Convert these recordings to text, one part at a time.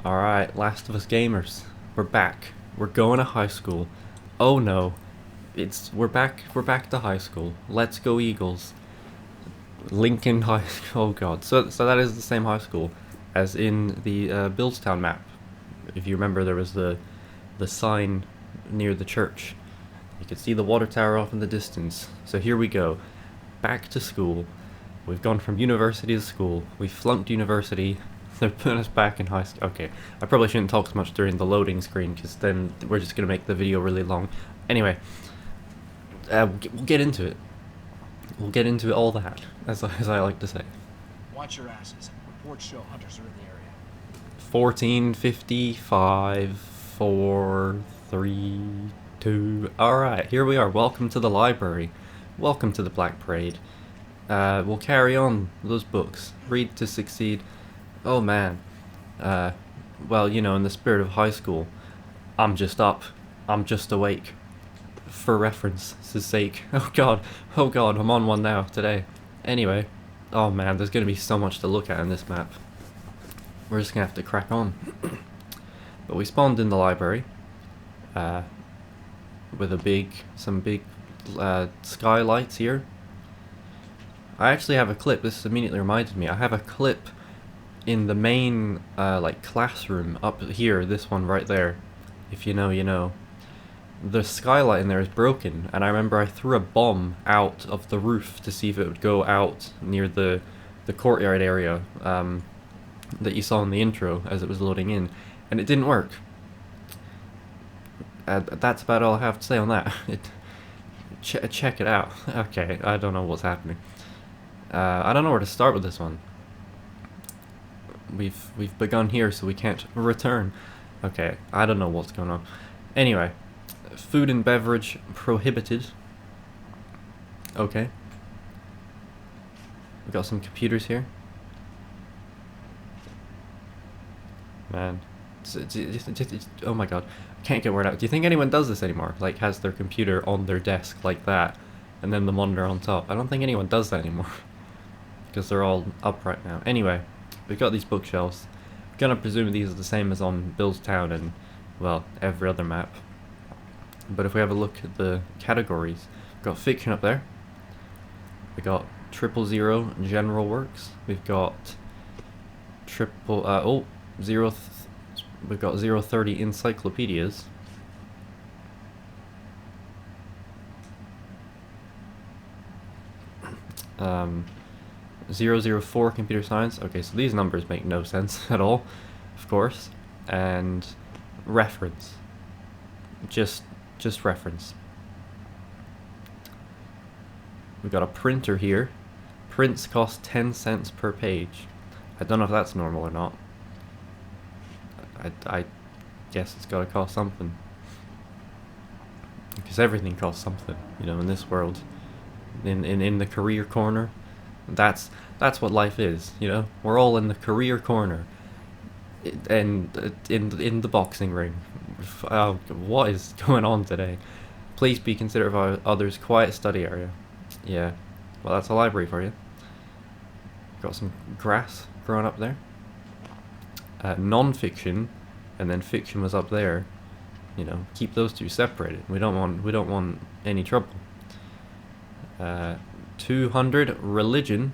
Alright, Last of Us gamers. We're back. We're going to high school. Oh no. We're back to high school. Let's go Eagles. Lincoln High School. Oh god. So that is the same high school as in the Billstown map. If you remember, there was the sign near the church. You could see the water tower off in the distance. So here we go. Back to school. We've gone from university to school. We flunked university. They're putting us back in high school. Okay, I probably shouldn't talk so much during the loading screen because then we're just going to make the video really long. Anyway, we'll get into it. We'll get into all that, as I like to say. Watch your asses. Reports show hunters are in the area. 14:55, 4, 3, 2. Alright, here we are. Welcome to the library. Welcome to the Black Parade. We'll carry on those books. Read to succeed. Oh man. Well, you know, in the spirit of high school, I'm just up. I'm just awake. For reference's sake. Oh god, I'm on one now, today. Anyway. Oh man, there's gonna be so much to look at in this map. We're just gonna have to crack on. But we spawned in the library. With some big skylights here. I actually have a clip, this immediately reminded me, I have a clip in the main like classroom up here, this one right there. If you know, you know. The skylight in there is broken, and I remember I threw a bomb out of the roof to see if it would go out near the courtyard area that you saw in the intro as it was loading in, and it didn't work. That's about all I have to say on that. Check it out. Okay, I don't know what's happening. I don't know where to start with this one. We've begun here, so we can't return. Okay, I don't know what's going on. Anyway, food and beverage prohibited. Okay. We got some computers here. Man, oh my god, I can't get word out. Do you think anyone does this anymore? Like, has their computer on their desk like that, and then the monitor on top? I don't think anyone does that anymore, because they're all upright now. Anyway, we've got these bookshelves. I'm gonna presume these are the same as on Billstown and, well, every other map. But if we have a look at the categories, we've got fiction up there. We got 000 general works. We've got we've got 030 encyclopedias. Um, 004 computer science. Okay, so these numbers make no sense at all, of course. And reference. Just reference. We've got a printer here. Prints cost 10 cents per page. I don't know if that's normal or not. I guess it's gotta cost something. Because everything costs something, you know, in this world. In the career corner. That's what life is, you know? We're all in the career corner. And in the boxing ring. What is going on today? Please be considerate of others. Quiet study area. Yeah. Well, that's a library for you. Got some grass growing up there. Non-fiction, and then fiction was up there. You know, keep those two separated. We don't want any trouble. 200 religion,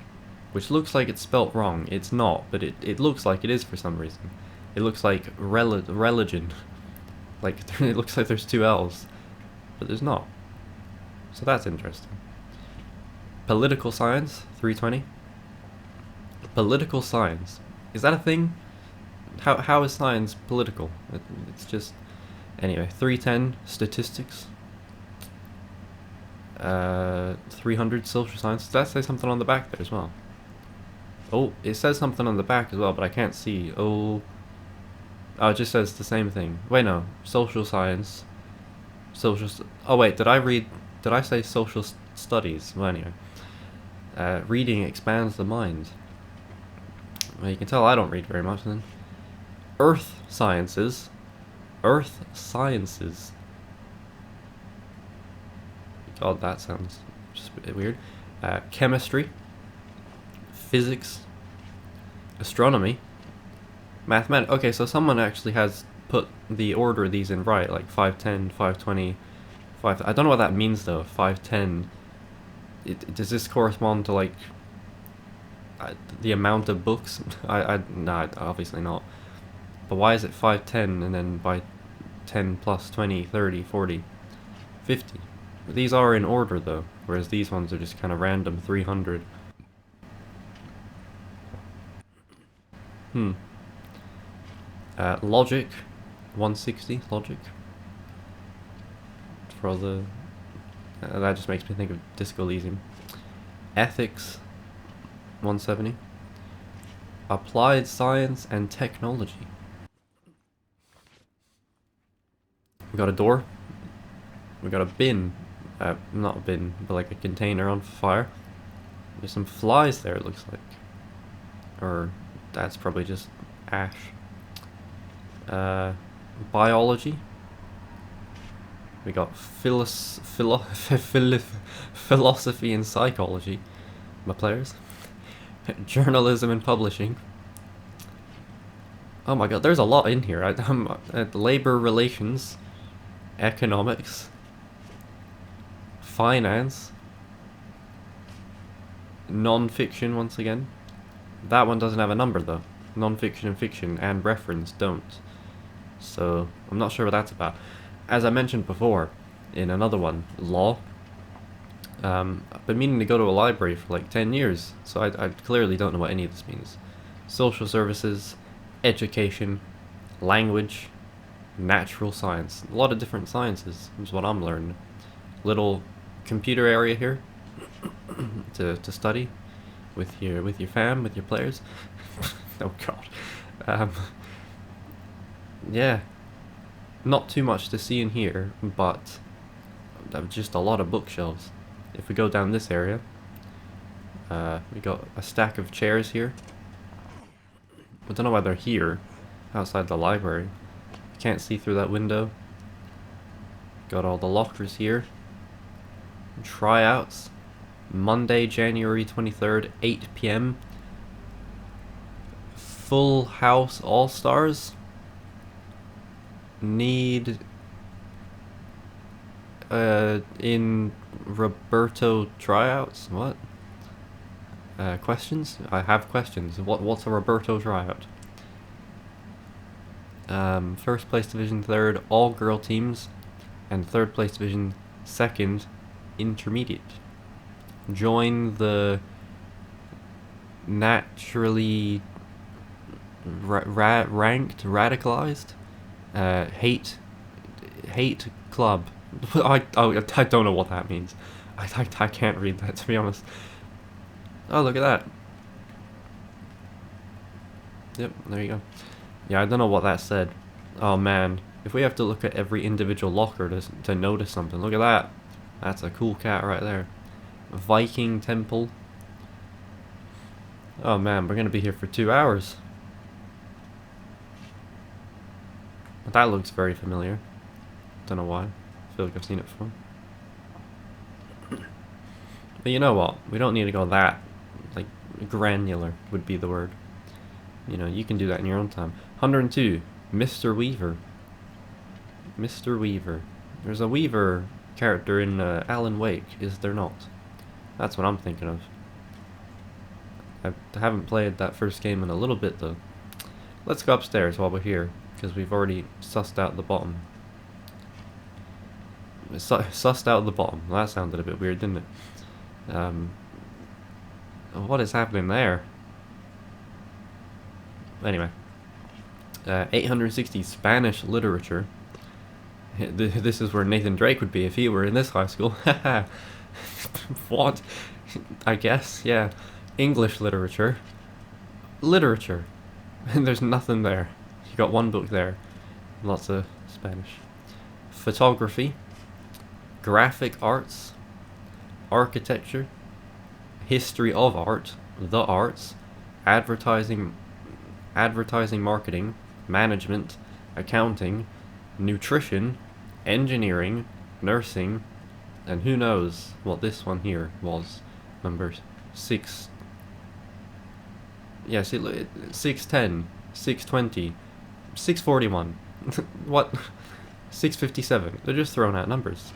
which looks like it's spelt wrong. It's not, but it looks like it is for some reason. It looks like religion. Like, it looks like there's two L's, but there's not. So that's interesting. Political science, 320. Political science. Is that a thing? How is science political? It's just... Anyway, 310, statistics. 300, social science. Does that say something on the back there as well? Oh, it says something on the back as well, but I can't see. Oh, it just says the same thing. Wait, no. Social science. Oh, wait, did I say social studies? Well, anyway. Reading expands the mind. Well, you can tell I don't read very much then. Earth sciences. Earth sciences. God, that sounds just a bit weird. Chemistry. Physics. Astronomy. Mathematics. Okay, so someone actually has put the order of these in right, like 510, 520, 5. I don't know what that means though. 510. Does this correspond to like the amount of books? Nah, obviously not. But why is it 510 and then by 10 plus 20, 30, 40, 50? These are in order though, whereas these ones are just kind of random 300. Hmm. Logic, 160 logic. For the that just makes me think of Disco Elysium. Ethics, 170. Applied science and technology. We got a door. We got a bin. Not a bin, but like a container on fire. There's some flies there, it looks like. Or that's probably just ash. Biology. We got philosophy and psychology. My players. Journalism and publishing. Oh my god, there's a lot in here. Labor relations, economics, finance, non-fiction once again. That one doesn't have a number though. Non-fiction and fiction and reference don't. So I'm not sure what that's about. As I mentioned before, in another one, law. I've been meaning to go to a library for like 10 years, so I clearly don't know what any of this means. Social services, education, language, natural science. A lot of different sciences is what I'm learning. Little computer area here to study with your fam, with your players. Oh god. Yeah. Not too much to see in here, but just a lot of bookshelves. If we go down this area, we got a stack of chairs here. I don't know why they're here, outside the library. Can't see through that window. Got all the lockers here. Tryouts. Monday, January 23rd, 8 p.m. Full House All-Stars. Need in Roberto tryouts? What? Questions? I have questions. What's a Roberto tryout? First place division, third, all girl teams, and third place division, second, intermediate. Join the naturally ranked, radicalized, hate club. I don't know what that means. I can't read that, to be honest. Oh, look at that. Yep, there you go. Yeah, I don't know what that said. Oh man, if we have to look at every individual locker to notice something, look at that. That's a cool cat right there. Viking temple. Oh man, we're gonna be here for 2 hours. That looks very familiar. Don't know why. I feel like I've seen it before. But you know what? We don't need to go that, like, granular would be the word. You know, you can do that in your own time. 102, Mr. Weaver. Mr. Weaver. There's a Weaver character in Alan Wake, is there not? That's what I'm thinking of. I haven't played that first game in a little bit though. Let's go upstairs while we're here, because we've already sussed out the bottom. Sussed out the bottom. That sounded a bit weird, didn't it? What is happening there? Anyway. 860 Spanish literature. This is where Nathan Drake would be if he were in this high school. What? I guess, yeah. English literature. Literature. And there's nothing there. You got one book there. Lots of Spanish. Photography. Graphic arts. Architecture. History of art. The arts. Advertising, marketing. Management. Accounting. Nutrition. Engineering. Nursing. And who knows what this one here was. Number 6. Yes, 610. 620, 641. What? 657. They're just throwing out numbers.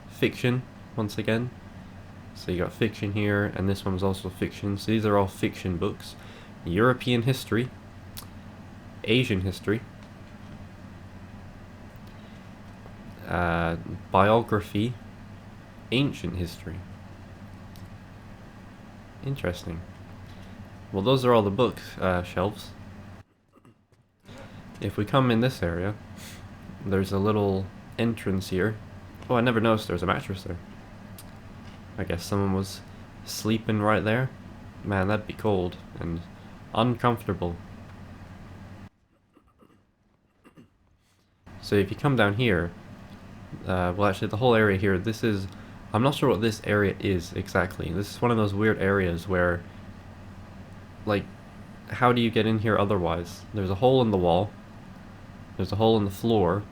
Fiction, once again. So you got fiction here, and this one's also fiction. So these are all fiction books. European history, Asian history, biography, ancient history. Interesting. Well, those are all the book shelves. If we come in this area, there's a little entrance here. Oh, I never noticed there was a mattress there. I guess someone was sleeping right there. Man, that'd be cold and uncomfortable. So if you come down here, well actually the whole area here, this is, I'm not sure what this area is exactly. This is one of those weird areas where, like, how do you get in here otherwise? There's a hole in the wall, there's a hole in the floor,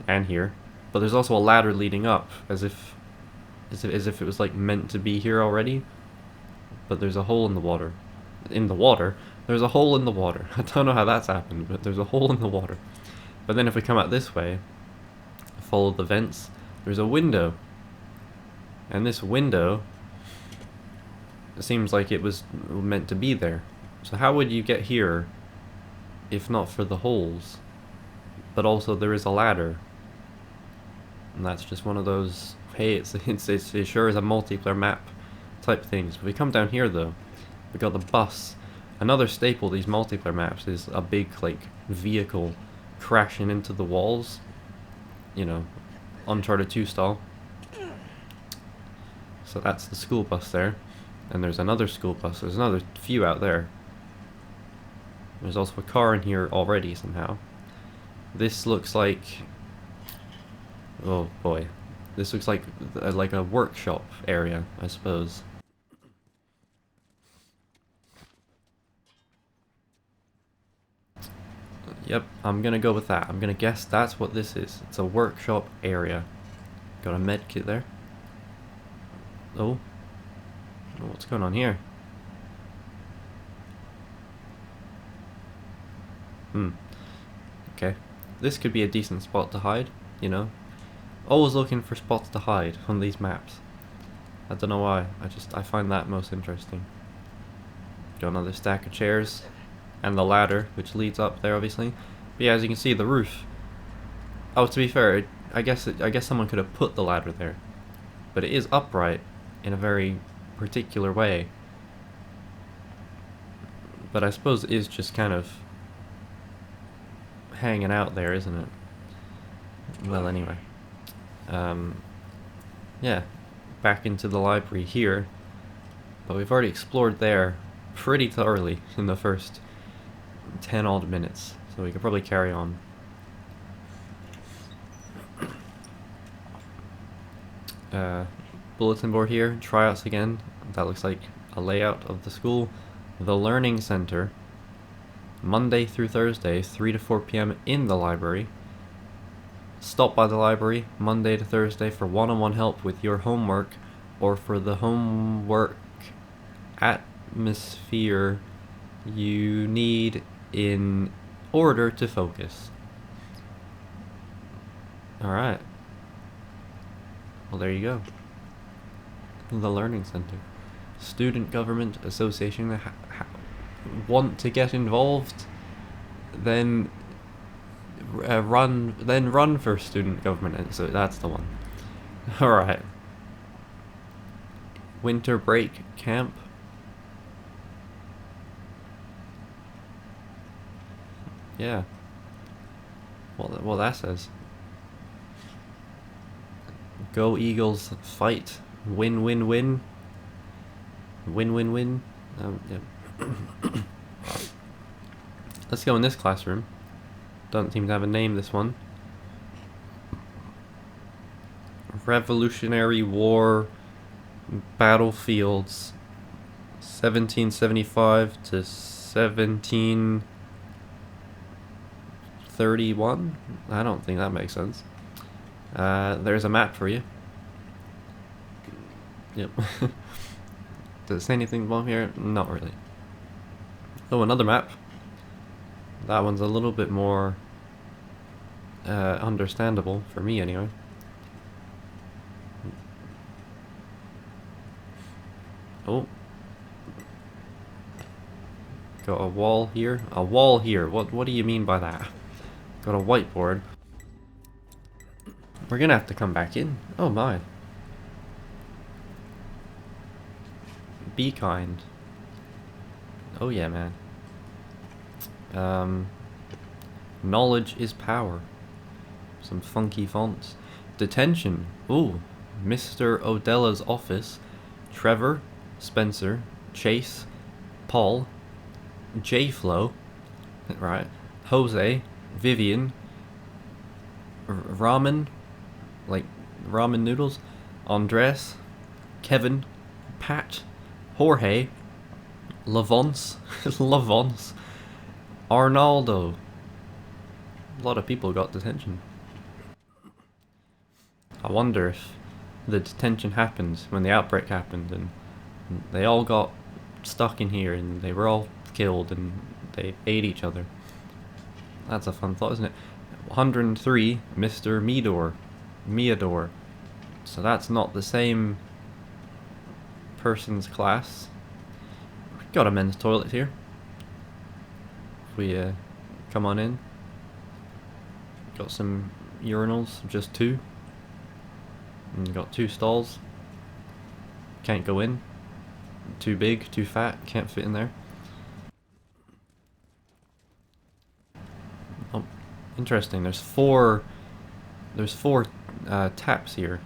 and here, but there's also a ladder leading up, as if it was like meant to be here already. But there's a hole in the water. In the water? There's a hole in the water. I don't know how that's happened, but there's a hole in the water. But then if we come out this way, follow the vents, there's a window. And this window, it seems like it was meant to be there. So how would you get here if not for the holes? But also there is a ladder. And that's just one of those, hey, it sure is a multiplayer map type things. If we come down here though, we got the bus. Another staple of these multiplayer maps is a big like vehicle crashing into the walls. You know, Uncharted 2 style. So that's the school bus there. And there's another school bus. There's another few out there. There's also a car in here already somehow. This looks like, oh boy, this looks like a workshop area, I suppose. Yep, I'm gonna go with that. I'm gonna guess that's what this is. It's a workshop area. Got a med kit there. Oh, what's going on here? Okay. This could be a decent spot to hide, you know. Always looking for spots to hide on these maps. I don't know why, I find that most interesting. Got another stack of chairs. And the ladder, which leads up there obviously. But yeah, as you can see, the roof. Oh, to be fair, I guess someone could have put the ladder there. But it is upright in a very particular way. But I suppose it is just kind of hanging out there, isn't it? Well, anyway. Yeah, back into the library here. But we've already explored there pretty thoroughly in the first 10 odd minutes, so we could probably carry on. Bulletin board here, tryouts again. That looks like a layout of the school. The Learning Center, Monday through Thursday, 3 to 4 p.m. in the library. Stop by the library Monday to Thursday for one-on-one help with your homework or for the homework atmosphere you need in order to focus. Alright. Well, there you go. The Learning Center. Student Government Association. Want to get involved? Then run for student government. So that's the one. Alright. Winter break camp. Yeah. Well, that says. Go Eagles, fight. Win, win, win. Win, win, win. Yeah. Let's go in this classroom. Doesn't seem to have a name, this one. Revolutionary War battlefields 1775 to 1731? I don't think that makes sense. There's a map for you. Yep. Does it say anything wrong here? Not really. Oh, another map. That one's a little bit more understandable for me anyway. Oh. Got a wall here. A wall here. What do you mean by that? Got a whiteboard. We're gonna have to come back in. Oh my. Be kind. Oh yeah, man. Knowledge is power. Some funky fonts. Detention. Ooh. Mr. Odella's office. Trevor. Spencer. Chase. Paul. J-Flow. Right. Jose. Vivian. Ramen. Like ramen noodles. Andres. Kevin. Pat. Jorge. Lavonce. Lavonce. Arnaldo. A lot of people got detention. I wonder if the detention happened when the outbreak happened and they all got stuck in here and they were all killed and they ate each other. That's a fun thought, isn't it? 103, Mr. Meador. So that's not the same person's class. Got a men's toilet here. If we come on in. Got some urinals, just 2. And got 2 stalls. Can't go in. Too big, too fat, can't fit in there. Oh, interesting. There's four taps here.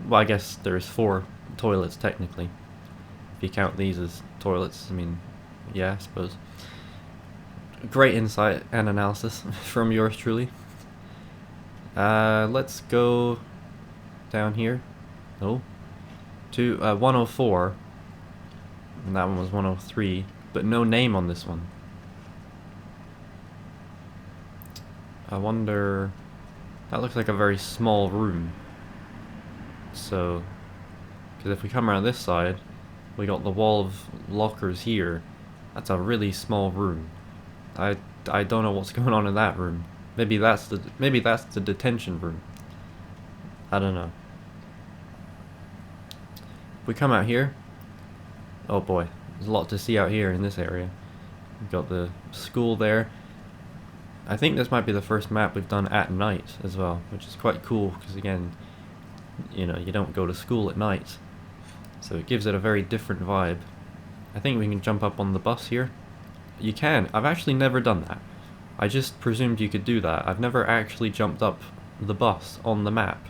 Well, I guess there's 4 toilets technically. If you count these as toilets, I mean, yeah, I suppose. Great insight and analysis from yours truly. Let's go down here. Oh, to 104. And that one was 103, but no name on this one. I wonder... That looks like a very small room. So, because if we come around this side, we got the wall of lockers here. That's a really small room. I don't know what's going on in that room. Maybe that's the detention room. I don't know. If we come out here, oh boy, there's a lot to see out here in this area. We've got the school there. I think this might be the first map we've done at night as well, which is quite cool because again, you know, you don't go to school at night. So it gives it a very different vibe. I think we can jump up on the bus here. You can. I've actually never done that. I just presumed you could do that. I've never actually jumped up the bus on the map.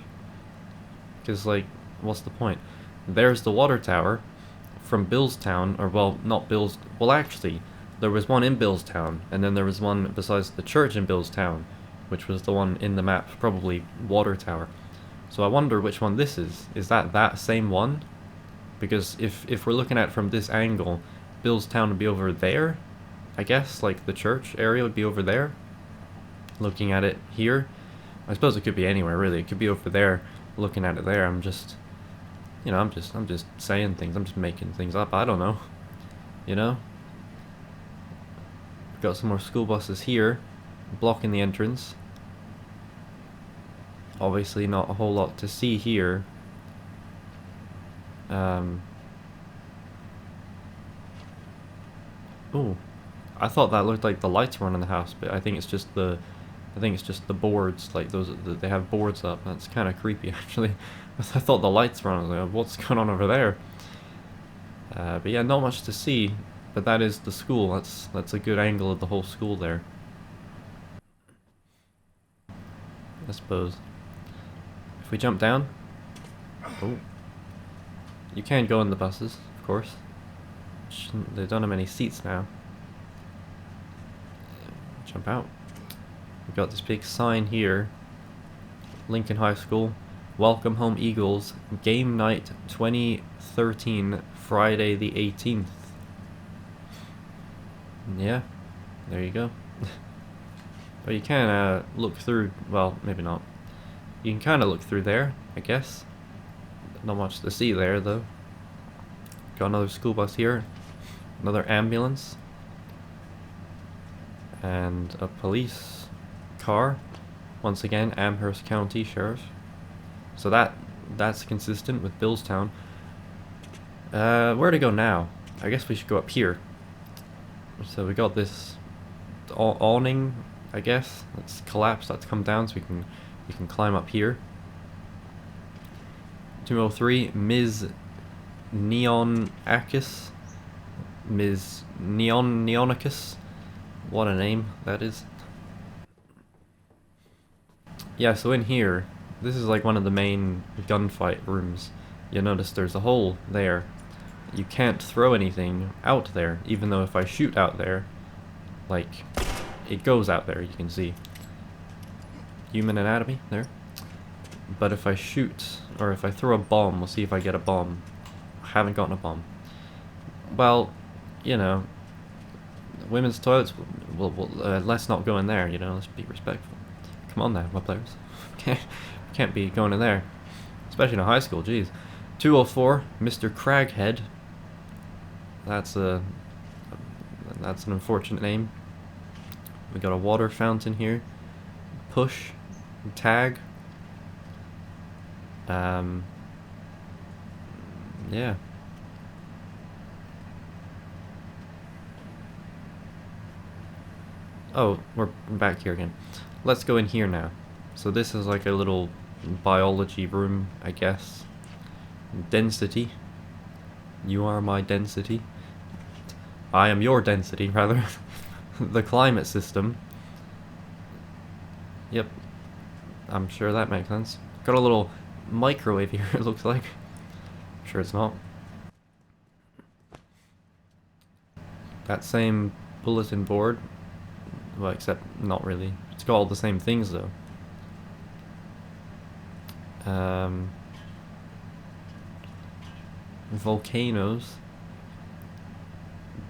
Because, like, what's the point? There's the water tower from Billstown, or, well, not Bill's... Well, actually, there was one in Billstown, and then there was one besides the church in Billstown, which was the one in the map, probably water tower. So I wonder which one this is. Is that same one? Because if we're looking at it from this angle, Billstown would be over there, I guess, like the church area would be over there. Looking at it here, I suppose it could be anywhere really. It could be over there. Looking at it there, I'm just, you know, I'm just saying things. I'm just making things up. I don't know, you know. We've got some more school buses here, blocking the entrance. Obviously, not a whole lot to see here. Oh, I thought that looked like the lights were on in the house, but I think it's just the boards, like those. They have boards up. That's kind of creepy, actually. I thought the lights were on. I was like, what's going on over there? But yeah, not much to see. But that is the school. That's a good angle of the whole school there, I suppose. If we jump down, oh, you can go in the buses, of course. They don't have many seats now. Jump out. We've got this big sign here. Lincoln High School. Welcome home Eagles. Game night 2013, Friday the 18th. Yeah, there you go. But you can look through, well, maybe not. You can kind of look through there, I guess. Not much to see there, though. Got another school bus here. Another ambulance. And a police car. Once again, Amherst County Sheriff. So that's consistent with Billstown. Where to go now? I guess we should go up here. So we got this awning, I guess. That's collapsed, that's come down, so we can climb up here. 203, Ms. Neonakis. Ms. Neonicus. What a name that is. Yeah, so in here, this is like one of the main gunfight rooms. You'll notice there's a hole there. You can't throw anything out there, even though if I shoot out there, like, it goes out there, you can see. Human anatomy, there. But if I shoot, or if I throw a bomb, we'll see if I get a bomb. I haven't gotten a bomb. Well, you know, women's toilets, let's not go in there, you know, let's be respectful. Come on now, my players. Can't be going in there. Especially in a high school, jeez. 204, Mr. Craghead. That's an unfortunate name. We got a water fountain here. Push. Tag. Yeah. Oh, we're back here again. Let's go in here now. So this is like a little biology room, I guess. Density. You are my density. I am your density, rather. The climate system. Yep. I'm sure that makes sense. Got a little microwave here, it looks like. I'm sure it's not. That same bulletin board. Well, except not really. It's got all the same things, though. Volcanoes.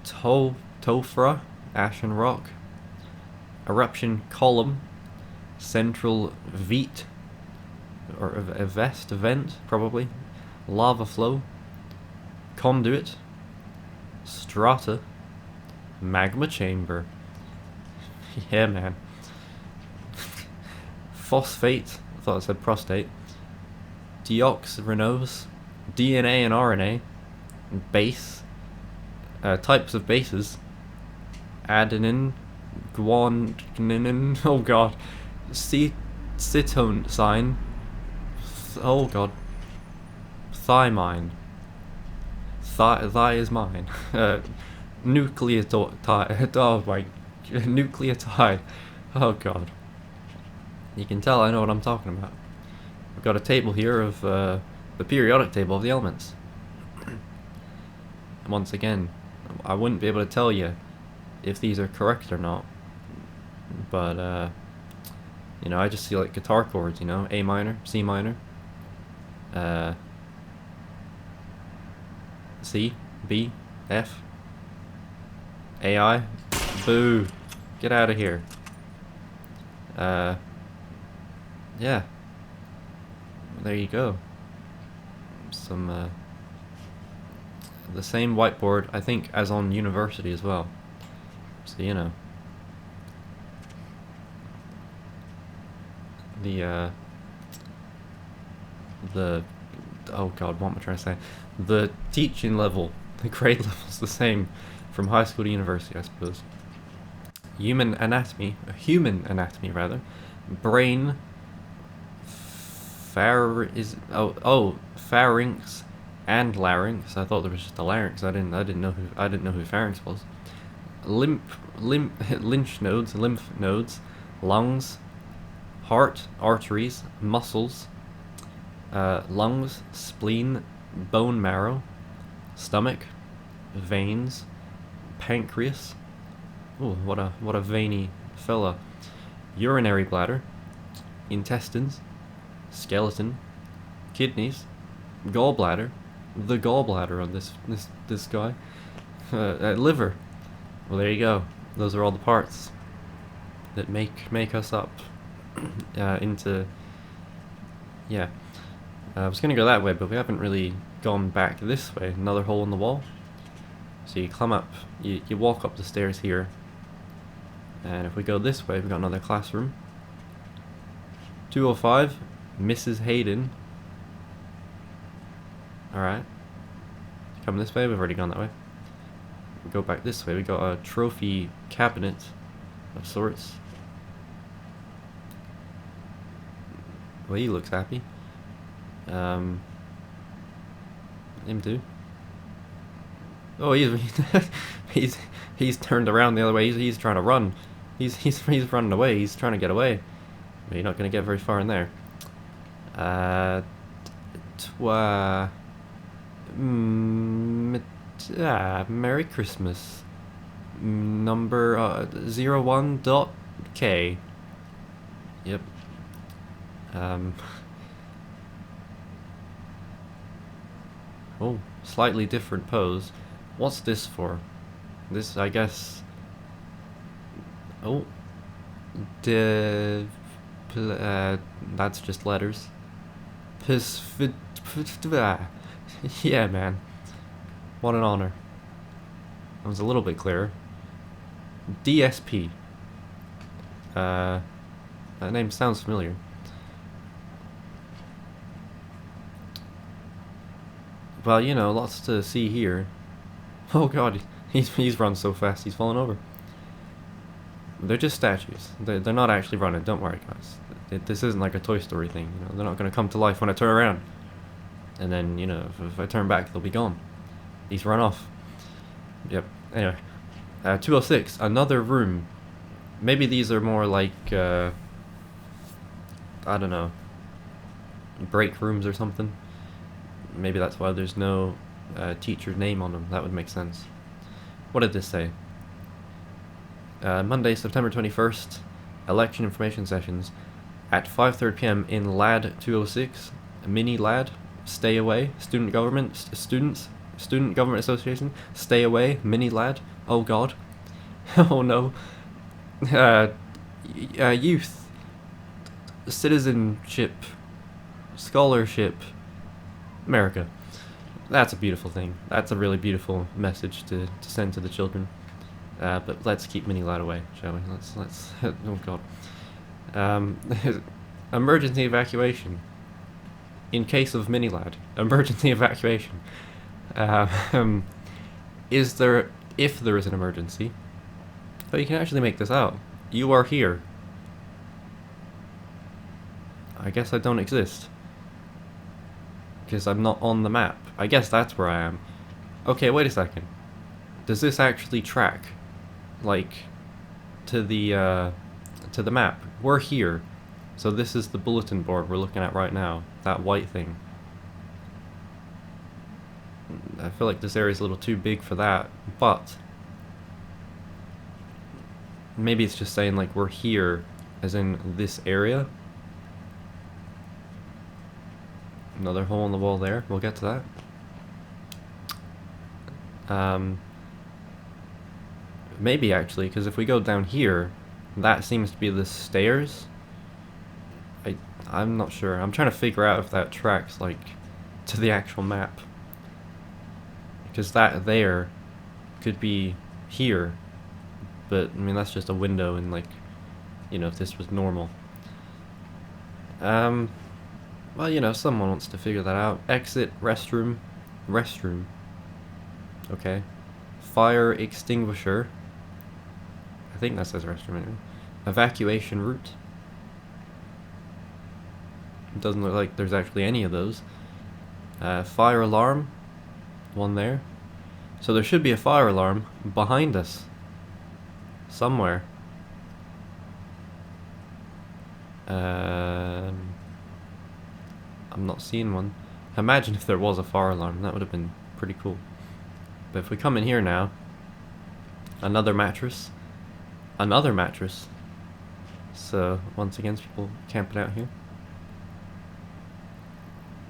Tofra, Ashen Rock. Eruption Column. Central Vent. Or a vent, probably. Lava Flow. Conduit. Strata. Magma Chamber. Yeah, man. Phosphate. I thought it said prostate. Deoxyribonucleic. DNA and RNA. Base. Types of bases. Adenine. Guanine. Oh god. Cetone sign. Oh god. Thymine. Thigh is mine. Nucleotide. Oh my. Nucleotide. Oh god. You can tell I know what I'm talking about. I've got a table here of the periodic table of the elements. Once again, I wouldn't be able to tell you if these are correct or not. But, you know, I just see like guitar chords, you know, A minor, C minor, C, B, F, AI, boo, get out of here. Yeah, there you go. Some, the same whiteboard, I think, as on university as well. So, you know. Oh god, what am I trying to say? The teaching level, the grade level's the same from high school to university, I suppose. Human anatomy rather. Brain, pharynx and larynx. I thought there was just a larynx. I didn't know who pharynx was. Lymph nodes, lungs, heart, arteries, muscles, lungs, spleen, bone marrow, stomach, veins, pancreas. Ooh, what a veiny fella. Urinary bladder, intestines, skeleton, kidneys, gallbladder, the gallbladder on this guy, liver. Well, there you go. Those are all the parts that make us up into. Yeah, I was gonna go that way, but we haven't really gone back this way. Another hole in the wall. So you climb up. You walk up the stairs here. And if we go this way, we've got another classroom. 205, Mrs. Hayden. Alright. Come this way, we've already gone that way. We go back this way, we got a trophy cabinet of sorts. Well, he looks happy. Him too. Oh, he's turned around the other way. He's trying to run. He's running away. He's trying to get away. But you're not going to get very far in there. Merry Christmas. Number 01.K. Yep. Oh, slightly different pose. What's this for? This, I guess. Oh, that's just letters. Yeah, man. What an honor. That was a little bit clearer. DSP. That name sounds familiar. Well, you know, lots to see here. Oh god, he's run so fast he's fallen over. They're just statues. They're not actually running. Don't worry, guys. This isn't like a Toy Story thing. You know, they're not going to come to life when I turn around. And then, you know, if I turn back, they'll be gone. He's run off. Yep. Anyway, 206. Another room. Maybe these are more like I don't know, break rooms or something. Maybe that's why there's no teacher's name on them. That would make sense. What did this say? Monday, September 21st, election information sessions at 5:30 p.m. in LAD 206. Mini LAD, stay away. Student government, students, Student Government Association, stay away. Mini LAD, oh god. Oh no. Youth, citizenship, scholarship, America. That's a beautiful thing. That's a really beautiful message to send to the children. But let's keep Mini LAD away, shall we? Let's oh god. Emergency evacuation. In case of Mini LAD, emergency evacuation. Is there, if there is an emergency? Oh, you can actually make this out. You are here. I guess I don't exist. Because I'm not on the map. I guess that's where I am. Okay, wait a second. Does this actually track, like, to the map? We're here. So this is the bulletin board we're looking at right now. That white thing. I feel like this area is a little too big for that, but maybe it's just saying like we're here, as in this area. Another hole in the wall there. We'll get to that. Maybe actually, because if we go down here, that seems to be the stairs. I'm not sure. I'm trying to figure out if that tracks like to the actual map. Because that there could be here, but I mean that's just a window, and like, you know, if this was normal. Well, you know, someone wants to figure that out. Exit, restroom, restroom. Okay. Fire extinguisher. I think that says restroom anyway. Evacuation route. It doesn't look like there's actually any of those. Fire alarm. One there. So there should be a fire alarm behind us. Somewhere. I'm not seeing one. Imagine if there was a fire alarm. That would have been pretty cool. But if we come in here now, another mattress. Another mattress. So once again, people camping out here.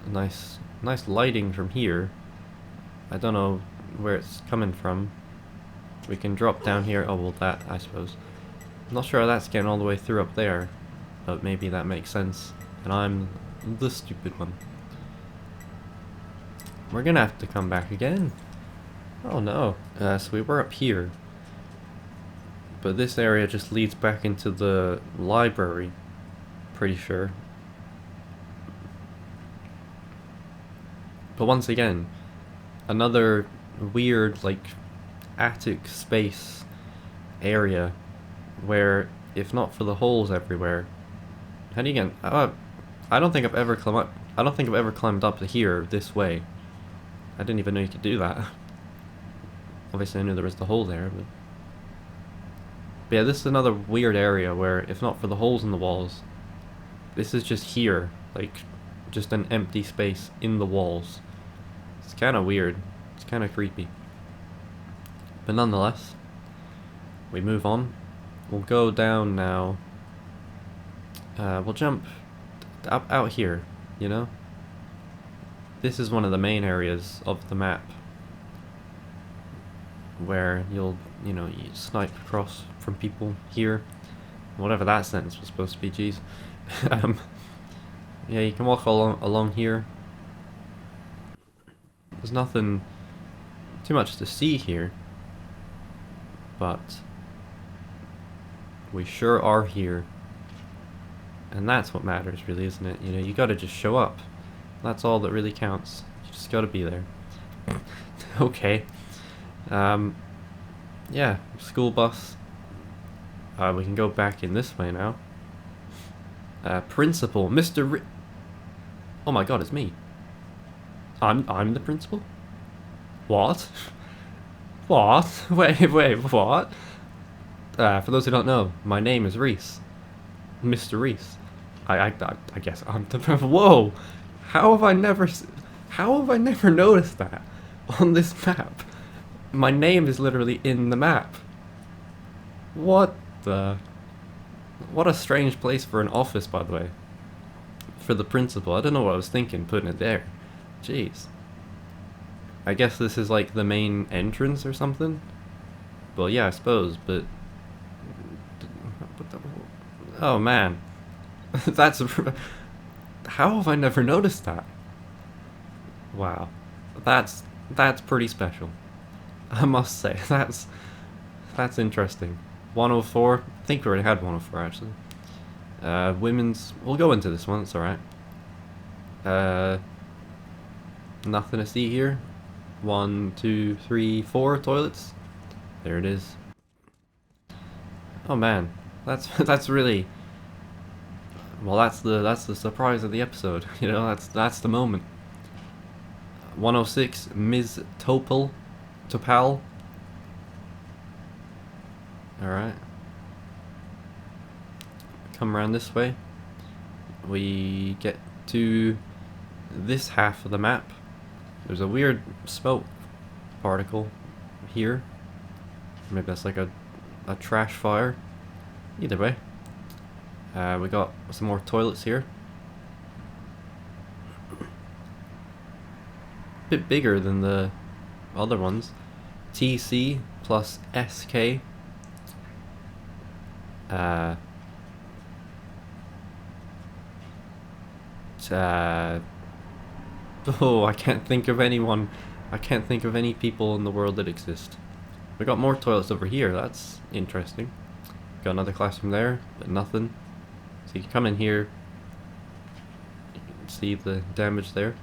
Nice lighting from here. I don't know where it's coming from. We can drop down here. Oh, well, that, I suppose. I'm not sure how that's getting all the way through up there, but maybe that makes sense. And I'm the stupid one. We're gonna have to come back again. Oh no. So we were up here. But this area just leads back into the library, pretty sure. But once again, another weird, like, attic space area where, if not for the holes everywhere, how do you get? I don't think I've ever climbed up. I don't think I've ever climbed up to here this way. I didn't even know you could do that. Obviously, I knew there was the hole there, but yeah, this is another weird area where, if not for the holes in the walls, this is just here, like, just an empty space in the walls. It's kind of weird. It's kind of creepy. But nonetheless, we move on. We'll go down now. We'll jump up out here, you know? This is one of the main areas of the map where you'll, you snipe across from people here. Whatever that sentence was supposed to be, jeez. Yeah, you can walk along here. There's nothing too much to see here, but we sure are here. And that's what matters, really, isn't it? You gotta just show up. That's all that really counts. You just gotta be there. Okay. Yeah, school bus. We can go back in this way now. Principal, Mr. Oh my god, it's me. I'm the principal? What? What? Wait, what? For those who don't know, my name is Reese. Mr. Reese. I guess I'm the... Whoa! How have I never noticed that on this map? My name is literally in the map. What the... What a strange place for an office, by the way. For the principal. I don't know what I was thinking putting it there. Jeez. I guess this is like the main entrance or something? Well, yeah, I suppose, but... Oh, man. That's... How have I never noticed that? Wow. That's pretty special. I must say, that's interesting. 104, I think we already had 104 actually. Women's, we'll go into this one, it's alright. Nothing to see here. 1, 2, 3, 4 toilets. There it is. Oh man, that's really... Well, that's the surprise of the episode, that's the moment. 106, Ms. Topal. Alright. Come around this way. We get to this half of the map. There's a weird smoke particle here. Maybe that's like a trash fire. Either way. We got some more toilets here. Bit bigger than the other ones. TC plus SK. Oh, I can't think of anyone. I can't think of any people in the world that exist. We got more toilets over here. That's interesting. Got another classroom there, but nothing. So you can come in here. You can see the damage there.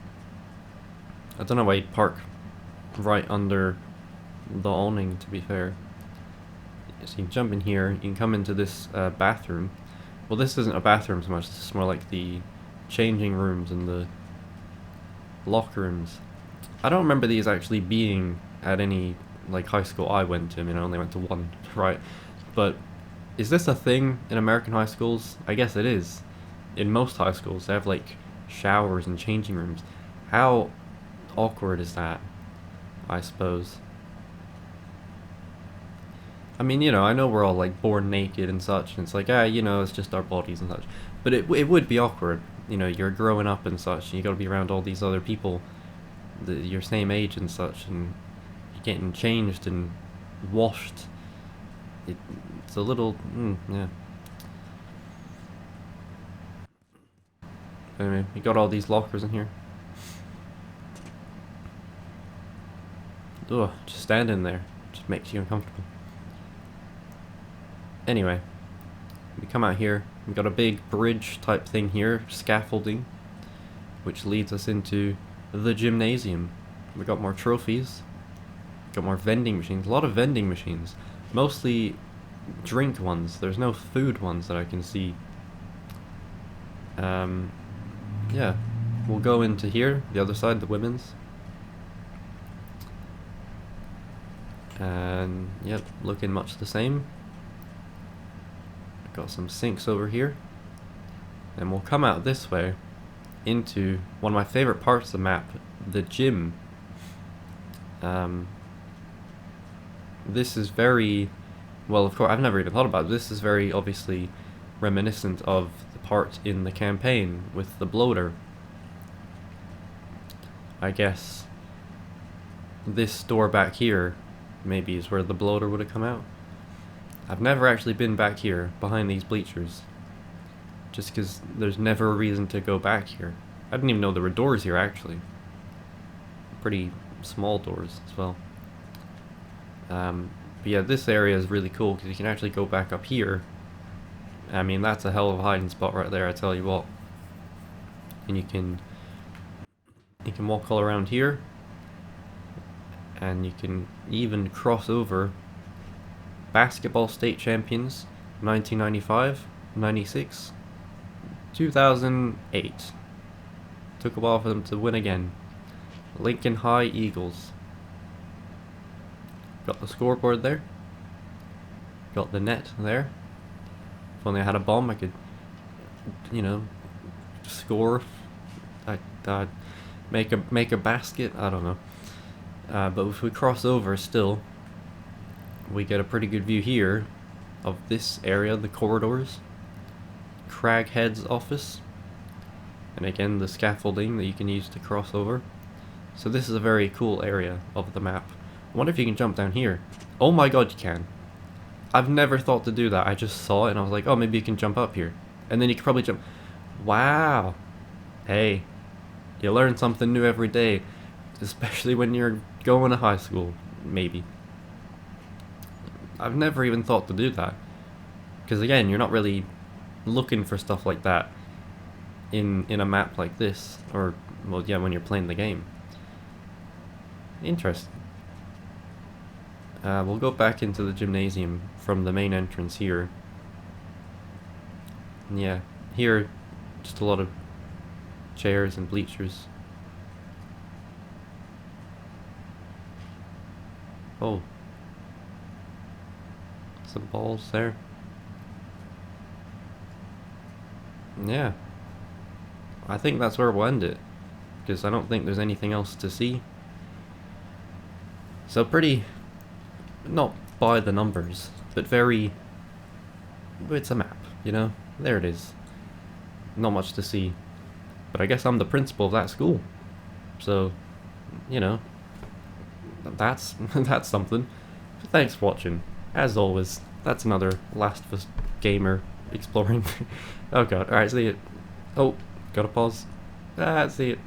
I don't know why you'd park right under the awning, to be fair. So you can jump in here, you can come into this bathroom. Well, this isn't a bathroom so much, this is more like the changing rooms and the locker rooms. I don't remember these actually being at any like high school I went to. I mean, I only went to one, right? But is this a thing in American high schools? I guess it is. In most high schools, they have like showers and changing rooms. How awkward is that, I suppose? I mean, I know we're all like born naked and such, and it's like, it's just our bodies and such. But it would be awkward, you're growing up and such, and you gotta be around all these other people, your same age and such, and you're getting changed and washed. It's a little, yeah. Anyway, we got all these lockers in here. Ugh, just standing there just makes you uncomfortable. Anyway, we come out here. We got a big bridge type thing here, scaffolding, which leads us into the gymnasium. We got more trophies. Got more vending machines. A lot of vending machines. Mostly drink ones. There's no food ones that I can see. Yeah. We'll go into here, the other side, the women's. And, yep, looking much the same. Got some sinks over here. And we'll come out this way into one of my favorite parts of the map, the gym. This is very, well, of course, I've never even thought about it. This is very obviously reminiscent of the part in the campaign with the bloater. I guess this door back here maybe is where the bloater would have come out. I've never actually been back here behind these bleachers, just because there's never a reason to go back here. I didn't even know there were doors here, actually. Pretty small doors as well. But yeah, this area is really cool because you can actually go back up here. I mean, that's a hell of a hiding spot right there, I tell you what. And you can walk all around here, and you can even cross over basketball state champions 1995, 96, 2008. Took a while for them to win again. Lincoln High Eagles. Got the scoreboard there. Got the net there. If only I had a bomb, I could, you know, score. I'd make a basket. I don't know. But if we cross over, still, we get a pretty good view here of this area, the corridors. Craghead's office. And again, the scaffolding that you can use to cross over. So this is a very cool area of the map. I wonder if you can jump down here. Oh my god, you can. I've never thought to do that. I just saw it and I was like, oh, maybe you can jump up here. And then you can probably jump. Wow. Hey, you learn something new every day. Especially when you're going to high school, maybe. I've never even thought to do that. Because again, you're not really looking for stuff like that in a map like this. Or, well, yeah, when you're playing the game. Interesting. We'll go back into the gymnasium from the main entrance here. And yeah, here, just a lot of chairs and bleachers. Oh. Some balls there. Yeah. I think that's where we'll end it. Because I don't think there's anything else to see. So pretty, not by the numbers, but very, it's a map, you know? There it is. Not much to see. But I guess I'm the principal of that school. So, you know, that's that's something. Thanks for watching. As always, that's another Last of Us gamer exploring. Oh god, alright, see it. Oh, gotta pause. See it.